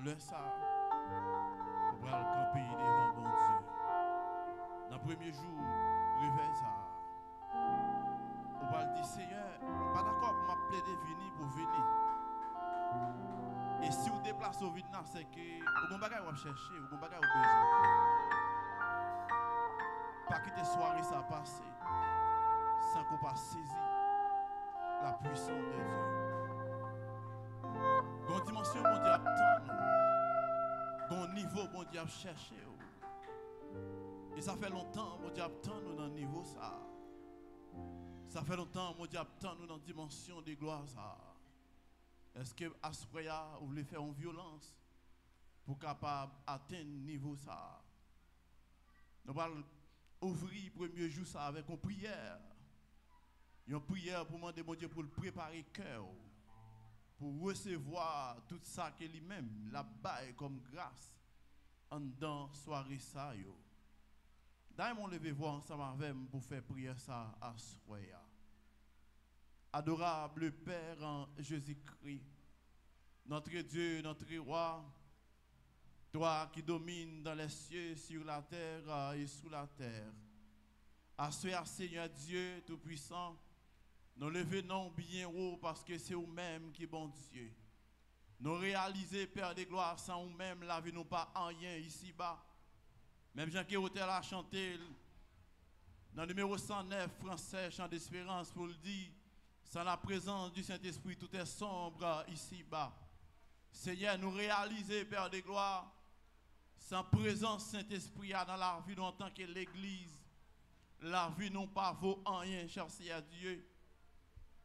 dans le ça, on va le camper devant bon Dieu. Dans le premier jour, réveil ça. On va le dire, Seigneur, pas d'accord pour m'appeler de venir pour venir. Et si vous déplacez au vide, c'est que vous avez un bagage à chercher, vous avez un bagage à besoin. Pas quitter soirée ça passer sans qu'on pas saisi la puissance de Dieu. Gon dimension bon Dieu attend nous. Gon niveau bon Dieu chercher. Et ça fait longtemps bon Dieu attend nous dans le niveau ça. Ça fait longtemps bon Dieu attend nous dans la dimension de gloire ça. Est-ce que Aspraya vous voulez faire une violence pour capable atteindre niveau ça? Nous allons ouvrir le premier jour ça avec une prière. Une prière pour demander mon Dieu pour le préparer le cœur. Pour recevoir tout ça que lui-même la baille comme grâce en dans soirée ça yo. D'ailleurs mon lever voir ensemble avec moi pour faire prière ça à Aspraya. Adorable Père en Jésus-Christ, notre Dieu, notre roi, toi qui domines dans les cieux, sur la terre et sous la terre. Assoyez, Seigneur Dieu Tout-Puissant, nous le venons bien haut parce que c'est vous-même qui est bon Dieu. Nous réaliser, Père de gloire, sans vous-même, la vie nous pas en rien ici-bas. Même Jean qui a chanté dans le numéro 109 français, chant d'espérance, pour le dire. Sans la présence du Saint-Esprit, tout est sombre ici-bas. Seigneur, nous réaliser, Père de gloire, sans présence Saint-Esprit dans la vie, nous en tant que l'Église, la vie non pas vaut en rien, cher Seigneur Dieu.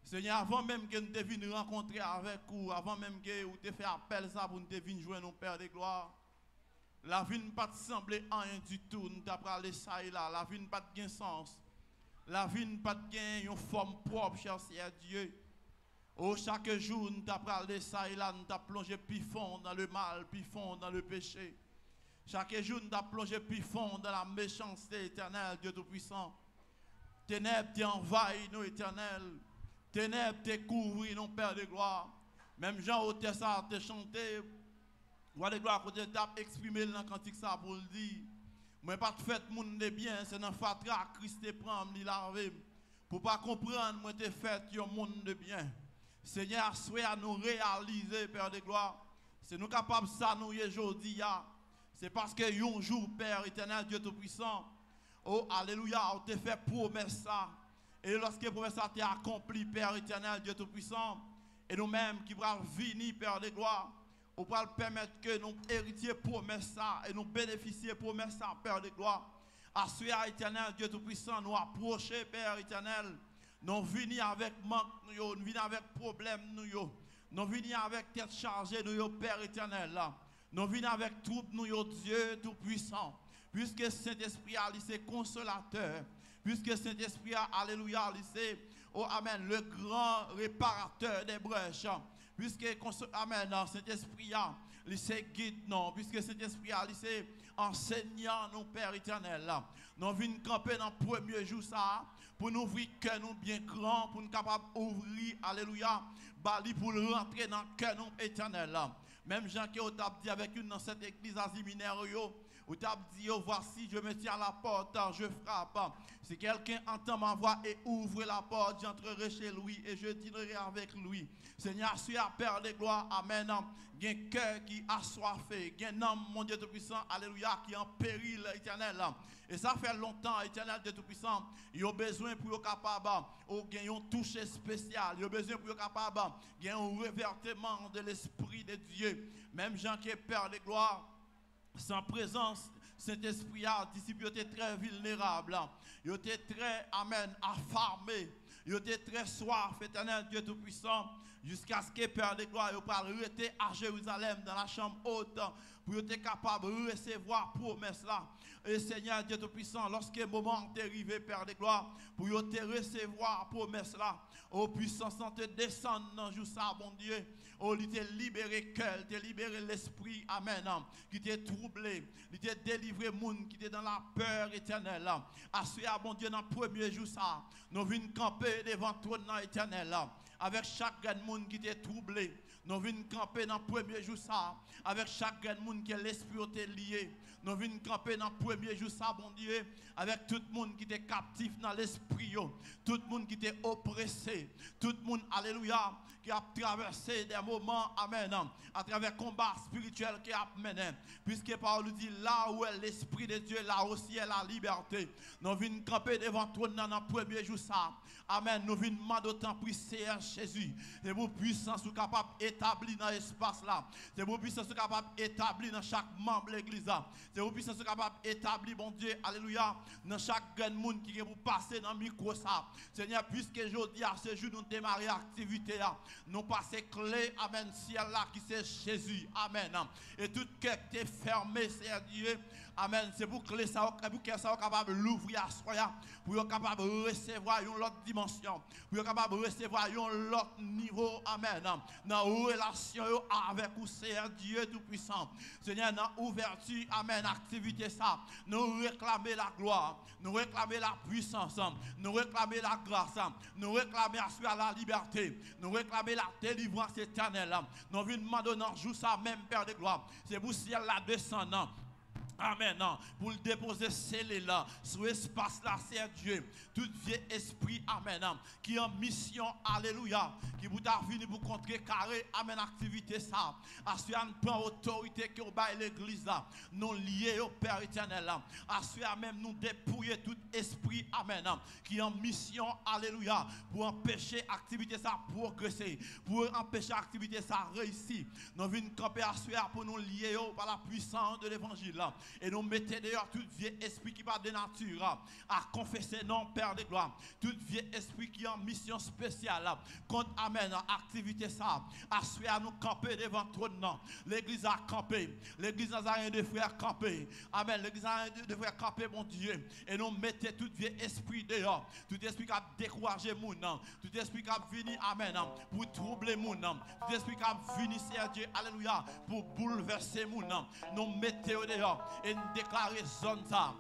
Seigneur, avant même que nous devions nous rencontrer avec vous, avant même que vous te fait appel ça pour nous devions jouer nos Père de gloire, la vie ne pas sembler en rien du tout, nous t'as parlé ça et là, la vie ne pas de sens. La vie n'a pas de une forme propre, cher Seigneur Dieu. Oh, chaque jour, nous t'avons parlé ça et là, nous t'avons plongé plus fond dans le mal, plus fond dans le péché. Chaque jour, nous t'avons plongé plus fond dans la méchanceté éternelle, Dieu Tout-Puissant. Ténèbres t'envahissent, nous, éternel. Ténèbres te couvrent, non, Père de gloire. Même Jean Otessa te chanté. Roi de gloire, quand tu as exprimé dans le cantique ça pour le dire. Moi, pas de fait monde de bien, c'est dans fatra Christ te prend, li laver. Pour pas comprendre, moi te fait un monde de bien. Seigneur, souhaite à nous réaliser, Père de gloire. C'est nous capables ça nous aujourd'hui. C'est parce que un jour, Père éternel, Dieu Tout-Puissant, oh alléluia, on te fait promesse ça. Et lorsque promesse ça t'est accompli, Père éternel, Dieu Tout-Puissant, et nous-mêmes qui pourrons venir, Père de gloire, on va permettre que nous héritiers promesse ça et nous bénéficier promesse ça, Père de gloire. Assurer éternel, Dieu Tout-Puissant, nous approcher, Père éternel. Nous venir avec manque, nous venir avec problème, nous venir avec tête chargée, Père éternel. Nous venir avec troupe, Dieu Tout-Puissant. Puisque Saint-Esprit c'est consolateur. Puisque Saint-Esprit, alléluia, c'est, oh amen, le grand réparateur des brèches. Puisque, amen, Saint-Esprit, c'est guide, non. Puisque Saint-Esprit, c'est enseignant, nous, Père éternel. Nous venons camper dans le premier jour, ça, pour nous ouvrir cœur nous bien grand, pour nous capables d'ouvrir, alléluia, bali pour rentrer dans le cœur nous éternel. Même Jean qui a dit avec une dans cette église à séminaire, où tu as dit, oh, voici, je me tiens à la porte, je frappe. Si quelqu'un entend ma voix et ouvre la porte, j'entrerai chez lui et je dînerai avec lui. Seigneur, suis à Père de gloire, amen. Il y a un cœur qui a soifé, il y a un homme, mon Dieu Tout-Puissant, alléluia, qui est en péril éternel. Et ça fait longtemps, éternel Dieu Tout-Puissant, il a besoin pour être capable, de gagner un toucher spécial, il a besoin pour être capable, de gagner un revertement de l'Esprit de Dieu. Même Jean qui est Père de gloire, sans présence, Saint-Esprit a disciple était très vulnérable. Il était très, amen, affamé. Il était très soif, éternel Dieu Tout-Puissant, jusqu'à ce que Père de gloire rester à Jérusalem dans la chambre haute pour être capable de recevoir promesse là. Et Seigneur Dieu Tout-Puissant, lorsque le moment est arrivé, Père de gloire, pour te recevoir promesse là, ô puissance te descendre dans jour ça, bon Dieu. Oh, il t'a libéré cœur, il t'a libéré l'esprit, amen, qui t'a troublé, il t'a délivré monde qui était dans la peur éternelle. Assurément, bon Dieu, dans le premier jour ça, nous venons camper devant toi éternel. avec chaque grand monde qui était troublé. Nous venons camper dans le premier jour ça, avec chaque grand monde qui est l'esprit était lié. Nous venons camper dans le premier jour ça, bon Dieu, avec tout le monde qui était captif dans l'esprit, tout le monde qui était oppressé, tout le monde, alléluia, qui a traversé des moments, amen, à travers le combat spirituel qui a mené. Puisque Paul dit, là où est l'esprit de Dieu, là aussi est la liberté. Nous venons camper devant toi dans le premier jour ça. Amen. Nous venons demander autant pour Seigneur Jésus. C'est vos puissances qui sont capables d'établir dans l'espace là. C'est vos puissances qui sont capables d'établir dans chaque membre de l'église là. C'est vos puissances qui sont capables d'établir, bon Dieu, alléluia, dans chaque grand monde qui est pour passer dans le micro ça. Seigneur, puisque je dis à ce jour, nous démarrer l'activité là. Nous passer clé, amen, ciel là qui c'est Jésus. Amen. Et tout cœur qui est fermé, Seigneur Dieu. Amen. C'est pour que ça soit capable d'ouvrir à soi, pour être capable de recevoir une autre dimension, pour être capable de recevoir un autre niveau. Amen. Dans la relation avec vous, Seigneur Dieu Tout-Puissant. Seigneur, dans l'ouverture, amen, activité ça. Nous réclamer la gloire, nous réclamer la puissance, nous réclamer la grâce, nous réclamer à la liberté, nous réclamer la délivrance éternelle. Nous venons demander dans jour ça même, Père de gloire. C'est pour ciel la descendant. Amen. Pour le déposer scellé là, sur l'espace là, c'est Dieu. Tout vieux esprit, amen, qui est en mission, alléluia, qui vous a venu pour contrecarrer, amen, activité ça. Assurer prend autorité que vous baille l'église là, nous liés au Père éternel là. Assurer même nous dépouiller tout esprit, amen, qui est en mission, alléluia, pour empêcher activité ça progresser, pour empêcher activité ça réussir. Nous venons camper assurer pour nous lier par la puissance de l'évangile là. Et nous mettons d'ailleurs tout vieux esprit qui va de nature à confesser non Père de gloire. Tout vieux esprit qui est en mission spéciale contre amen activité ça. Assurer à nous camper devant trop de nom. L'église a campé. L'église n'a rien de frères camper. Amen. L'église n'a rien de frères camper mon Dieu. Et nous mettons tout vieux esprit dehors. Tout esprit qui a découragé mon nom. Tout esprit qui a venu amen pour troubler mon nom. Tout esprit qui a venu Seigneur Dieu alléluia pour bouleverser mon nom. Nous mettons dehors. Et nous déclarer zone ça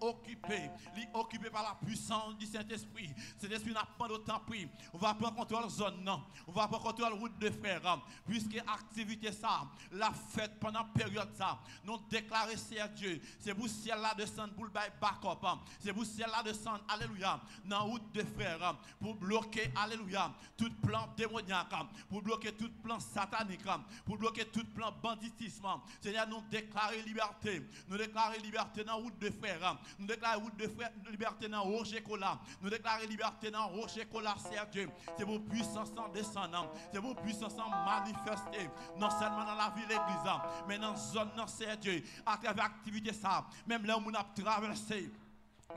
occupée par la puissance du Saint-Esprit. Cet esprit n'a pas d'autant pris. On va prendre contrôle zone non. On va prendre contrôle route de frères. Puisque activité ça, la fête pendant période ça, nous déclarer Seigneur Dieu, c'est pour ciel là descendre pour le bail backup. C'est pour ciel là descendre alléluia dans route de frères pour bloquer alléluia tout plan démoniaque, pour bloquer tout plan satanique, pour bloquer tout plan banditisme. Seigneur, nous déclarer liberté. Nous déclarons liberté dans la route de frères. Nous déclarons liberté dans Rocher Cola. Nous déclarons liberté dans Rocher Cola, Seigneur Dieu. C'est vos puissances en descendant. C'est vos puissances en manifester. Non seulement dans la ville de l'église, mais dans la zone, Seigneur Dieu. À travers l'activité, ça. Même là où on a traversé.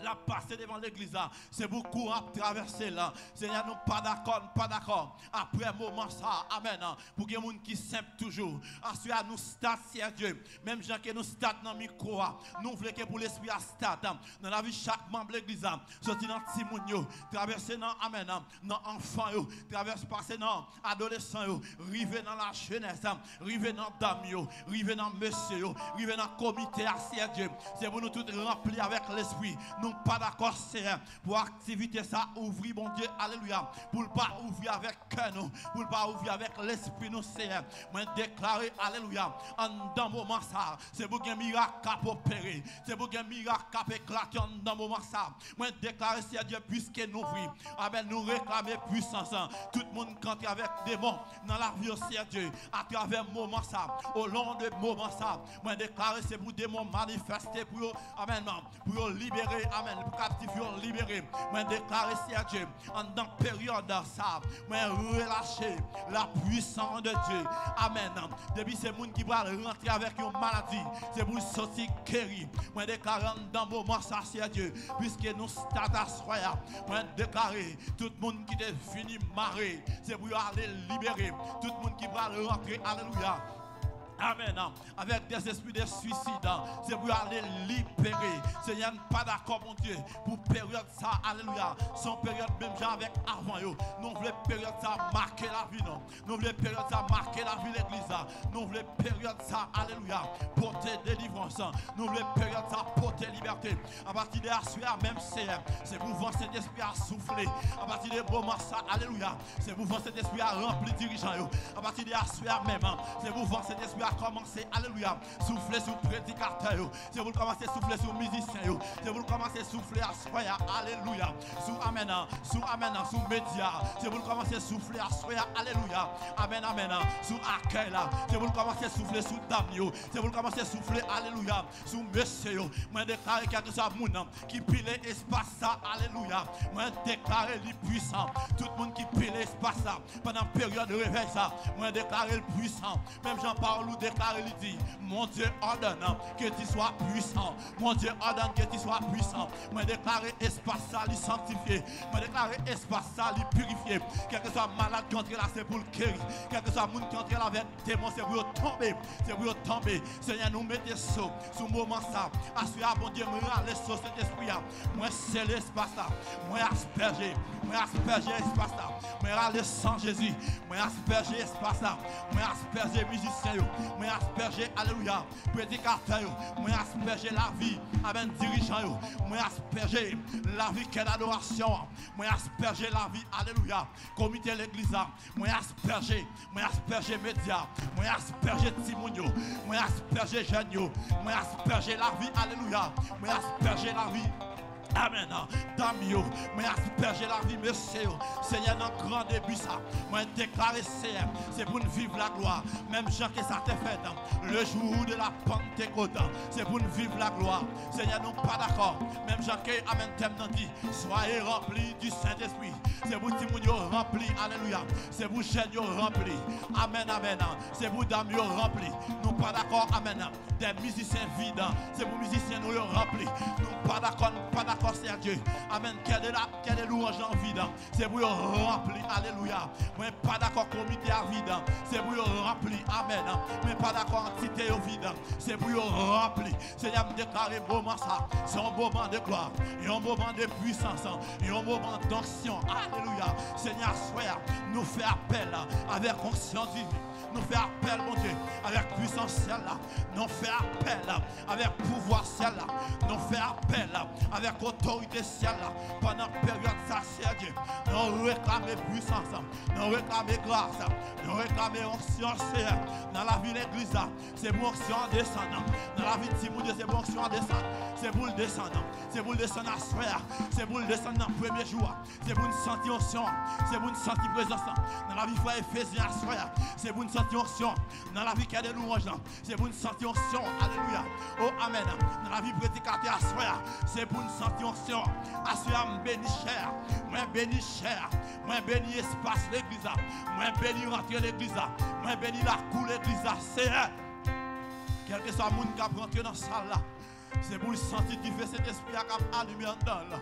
La passer devant l'église, c'est beaucoup à traverser là. Seigneur, nous pas d'accord. Après un moment ça, amen. Pour que les gens qui simple toujours, assurer nous start, Seigneur Dieu. Même gens que nous start dans le micro, nous voulons que pour l'esprit à start dans la vie chaque membre de l'église, sortir dans Timounio, traverser dans amen, dans enfants, traverser passer dans adolescents, river dans la jeunesse, river dans dame, river dans monsieur, river dans comité, Seigneur Dieu. C'est pour nous tous remplir avec l'esprit. Nous pas d'accord, Seigneur, pour activité ça, ouvrir, mon Dieu, alléluia, pour ne pas ouvrir avec cœur, pour ne pas ouvrir avec l'esprit, nous, Seigneur. Moi, déclarer, alléluia, en dans moment ça, c'est pour qu'un miracle cap opérer, c'est pour qu'un miracle cap éclater en dans moment ça. Moi, déclarer, Seigneur Dieu, puisque nous ouvrons, amen, nous réclamer puissance, tout le monde quand avec des mots dans la vie, Seigneur Dieu, à travers moment ça, au long de moment ça. Moi, déclarer, c'est pour des mots manifestés, pour, amen, pour libérer. Amen. Pour captiver, libérer. Moi, déclarer, Seigneur Dieu, en dans période ça, moi, relâcher la puissance de Dieu. Amen. Depuis ces gens qui vont rentrer avec une maladie, c'est pour sortir guéri. Moi, déclarer dans le moment ça, Seigneur Dieu, puisque nous stade soya. Moi, déclarer tout le monde qui est fini marrer, c'est pour aller libérer. Tout le monde qui va rentrer, alléluia. Amen. Avec des esprits de suicide, c'est pour aller libérer. Seigneur, pas d'accord, mon Dieu, pour période ça, alléluia. Son période même genre avec avant, nous voulons période ça marquer la vie, non. Nous voulons période ça marquer la vie de l'église. Nous voulons période ça, alléluia, porter délivrance. Nous voulons période ça porter liberté. À partir de la suite, même c'est pour voir cet esprit à souffler. À partir de moment ça, alléluia, c'est pour voir cet esprit à remplir dirigeant. À partir de la suite même, c'est pour voir cet esprit à commencer, alléluia, souffler sur prédicateur, c'est vous commencer à souffler sur musicien, c'est vous commencer à souffler à soya, alléluia, sous amen, sous média, c'est vous commencer à souffler à soya, alléluia, amen, sous accueil là, c'est vous commencer à souffler sous dame, c'est vous commencer à souffler, alléluia, sous monsieur, moi déclarer quelque chose moun qui pile espace ça, alléluia, moi déclarer le puissant, tout le monde qui pile espace ça, pendant période de réveil ça, moi déclarer le puissant, même Jean-Paul déclare, il dit, mon Dieu ordonne que tu sois puissant. Mon Dieu ordonne que tu sois puissant. Moi déclare espace ça, lui sanctifier. Moi déclare espace ça, lui purifier. Quel que soit malade qui entre là, c'est pour le guérir. Quel que soit monde qui entre là avec démon, c'est pour tomber. C'est pour tomber. Seigneur, nous mettez saut sur le moment ça. Assurez, bon Dieu, moi râler sur cet esprit. Moi c'est l'espace là. Moi asperger. Moi asperger espace là. Moi râler sans Jésus. Moi asperger espace là. Moi asperger musicien. Moi asperger, alléluia, prédicateur, moi asperger la vie, amen, dirigeant, moi asperger la vie qu'est l'adoration, moi asperger la vie, alléluia, comité l'église, moi asperger médias, moi asperger Timonio, moi asperger Genio, moi asperger la vie, alléluia, moi asperger la vie. Amen. Damio, moi asperger la vie, monsieur. Seigneur, dans grand début ça, moi déclarer c'est pour nous vivre la gloire. Même Jean que ça t'est fait, le jour de la Pentecôte, c'est pour nous vivre la gloire. Seigneur, nous pas d'accord. Même Jean que, amen, thème dit, soyez remplis du Saint-Esprit. C'est pour Timonio rempli, alléluia. C'est pour Genio rempli. Amen, amen. C'est pour Damio rempli. Nous pas d'accord, amen. Des musiciens vides, c'est pour musiciens nous remplis. Nous pas d'accord, c'est Dieu. Amen. Quelle est louange en vide? C'est pour remplir. Alléluia. Moi, pas d'accord comité à vide. C'est pour remplir. Amen. Mais pas d'accord entité au vide. C'est pour remplir. Seigneur, me déclarer moment ça. C'est un moment de gloire. Et un moment de puissance. Et un moment d'onction. Alléluia. Seigneur, sois, nous fait appel avec conscience divine. Nous fait appel, mon Dieu, avec puissance celle-là. Nous fait appel avec pouvoir celle-là. Nous fait appel avec autorité celle-là. Pendant la période ça, c'est Dieu. Nous réclamons puissance. Nous réclamons grâce. Nous réclamons onction dans la vie de l'église. C'est pour onction en descendant. Dans la vie de Timothée, c'est pour onction en descendant. C'est pour le descendant. C'est pour le descendre à soir. C'est pour le descendre dans le premier jour. C'est pour une sentir onction. C'est pour une sentir présence. Dans la vie frère Éphésiens à soir. C'est pour une sentir onction. Dans la vie qui a des louanges. C'est pour une sentir onction. Alléluia. Oh amen. Dans la vie prédicateur à soir. C'est pour une sentir onction. Assoir, béni cher. Moi béni cher. Moi béni espace l'église. Moi béni rentrer l'église. Moi béni la cour l'église. C'est quel que soit le monde qui a rentré dans la salle là. C'est pour le sentir qui fait cet esprit à allumer en dedans.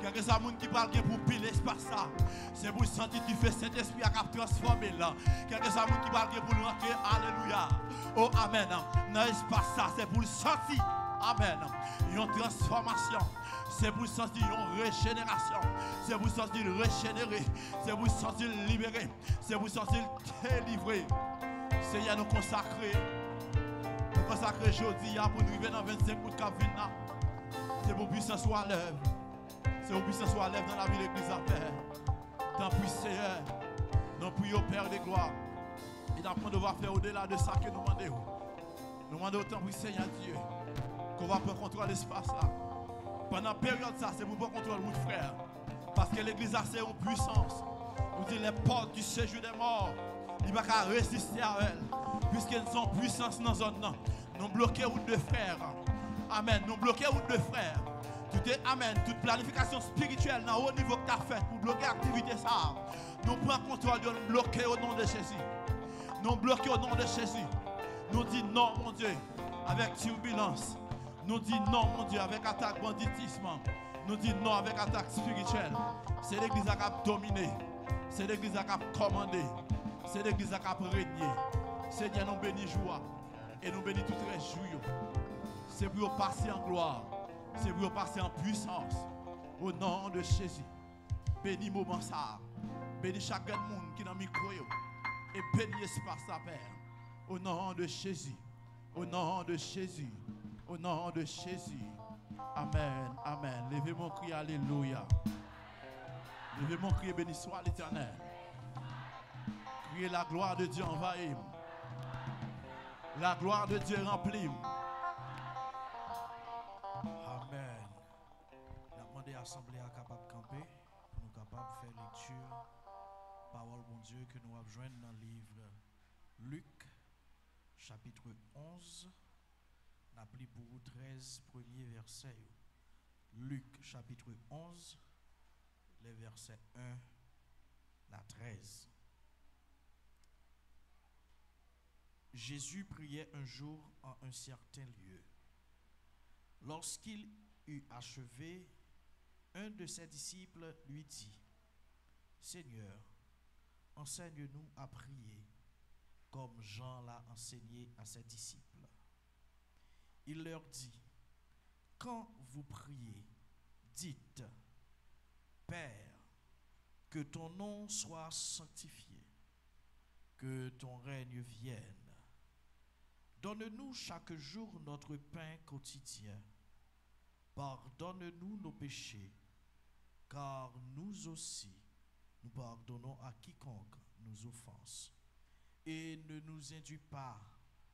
Quel que soit le monde qui parle pour pile l'espace ça. C'est pour le sentir qui fait cet esprit à transformer là. Quel que soit le monde qui parle pour rentrer. Alléluia. Oh amen. Dans l'espace ça, c'est pour le sentir. Amen. Une transformation. C'est pour le sentir une régénération. C'est pour le sentir régénérer. C'est pour le sentir libérer. C'est pour le sentir délivrer. Seigneur, nous consacrer. Nous consacrer aujourd'hui pour nous arriver dans 25 août Capvina. C'est pour puissance soit l'œuvre. C'est pour puissance soit l'œuvre dans la vie de l'église à Père. Tant pis Seigneur. Nous prions Père des gloires. Et d'apprendre devoir faire au-delà de ça que nous demandons. Nous demandons autant pour Seigneur Dieu. Qu'on va prendre contrôle de l'espace là. Pendant la période ça, c'est pour prendre contrôle de mon frère. Parce que l'église a c'est une puissance. Nous disons les portes du séjour des morts. Il ne va pas résister à elle. Puisqu'elles sont puissance dans la zone. Nous bloquons route de frères. Amen. Nous bloquons route de frères. Tout est amen. Toute planification spirituelle dans haut niveau que tu as fait pour bloquer l'activité ça. Nous prenons contrôle de nous bloquer au nom de Jésus. Nous bloquons au nom de Jésus. Nous disons non, mon Dieu, avec turbulence. Nous disons non, mon Dieu, avec attaque banditisme. Nous disons non avec attaque spirituelle. C'est l'église qui a dominé. C'est l'église qui a commandé. C'est l'église qui a régné. Seigneur, nous bénis joie. Et nous bénissons tout les jours. C'est pour passer en gloire. C'est pour passer en puissance. Au nom de Jésus. Bénis moment ça. Bénis chaque monde qui est dans le micro. Et bénis l'espace à Père. Au nom de Jésus. Au nom de Jésus. Au nom de Jésus. Amen. Amen. Levez mon cri. Alléluia. Levez mon cri. Béni soit l'Éternel. Criez la gloire de Dieu envahit. La gloire de Dieu remplit. Amen. La demandé à l'Assemblée à capable de camper pour nous capables de faire lecture. Parole bon Dieu que nous avons joint dans le livre Luc, chapitre 11. N'a pris pour vous 13 premiers versets. Luc, chapitre 11, les versets 1 à 13. Jésus priait un jour en un certain lieu. Lorsqu'il eut achevé, un de ses disciples lui dit, « Seigneur, enseigne-nous à prier, comme Jean l'a enseigné à ses disciples. » Il leur dit, « Quand vous priez, dites, « Père, que ton nom soit sanctifié, que ton règne vienne. Donne-nous chaque jour notre pain quotidien. Pardonne-nous nos péchés, car nous aussi, nous pardonnons à quiconque nous offense. Et ne nous induis pas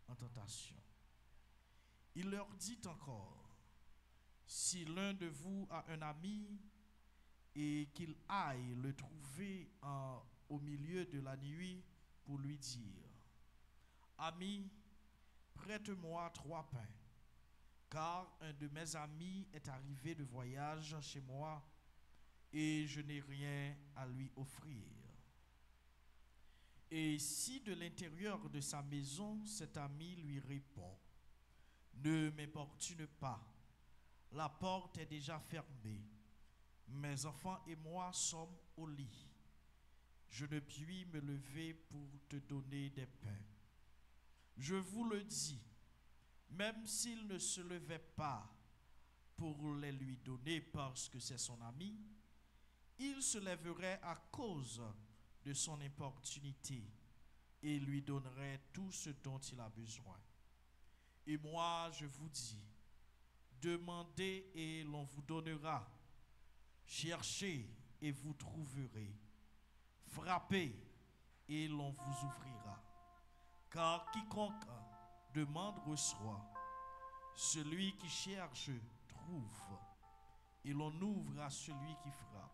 en tentation. » Il leur dit encore, « Si l'un de vous a un ami et qu'il aille le trouver au milieu de la nuit pour lui dire, « Ami, prête-moi 3 pains, car un de mes amis est arrivé de voyage chez moi et je n'ai rien à lui offrir. » Et si de l'intérieur de sa maison, cet ami lui répond, « Ne m'importune pas, la porte est déjà fermée, mes enfants et moi sommes au lit, je ne puis me lever pour te donner des pains. Je vous le dis, même s'il ne se levait pas pour les lui donner parce que c'est son ami, il se lèverait à cause de son importunité et lui donnerait tout ce dont il a besoin. Et moi, je vous dis, demandez et l'on vous donnera, cherchez et vous trouverez, frappez et l'on vous ouvrira. Car quiconque demande reçoit, celui qui cherche trouve, et l'on ouvre à celui qui frappe.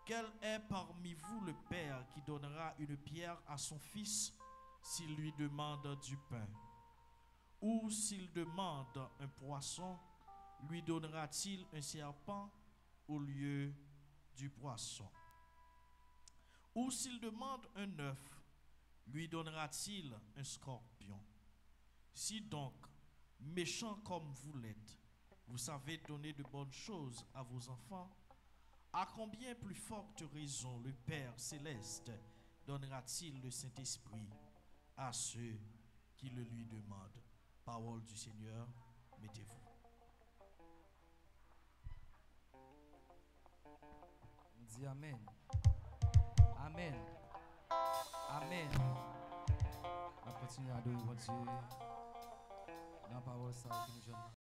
Quel est parmi vous le père qui donnera une pierre à son fils s'il lui demande du pain? Ou s'il demande un poisson, lui donnera-t-il un serpent au lieu du poisson? Ou s'il demande un œuf, lui donnera-t-il un scorpion? Si donc, méchant comme vous l'êtes, vous savez donner de bonnes choses à vos enfants, à combien plus forte raison le Père céleste donnera-t-il le Saint-Esprit à ceux qui le lui demandent? Parole du Seigneur, mettez-vous. On dit Amen. Amen. Amen. On continue à adorer Dieu dans la parole ça que nous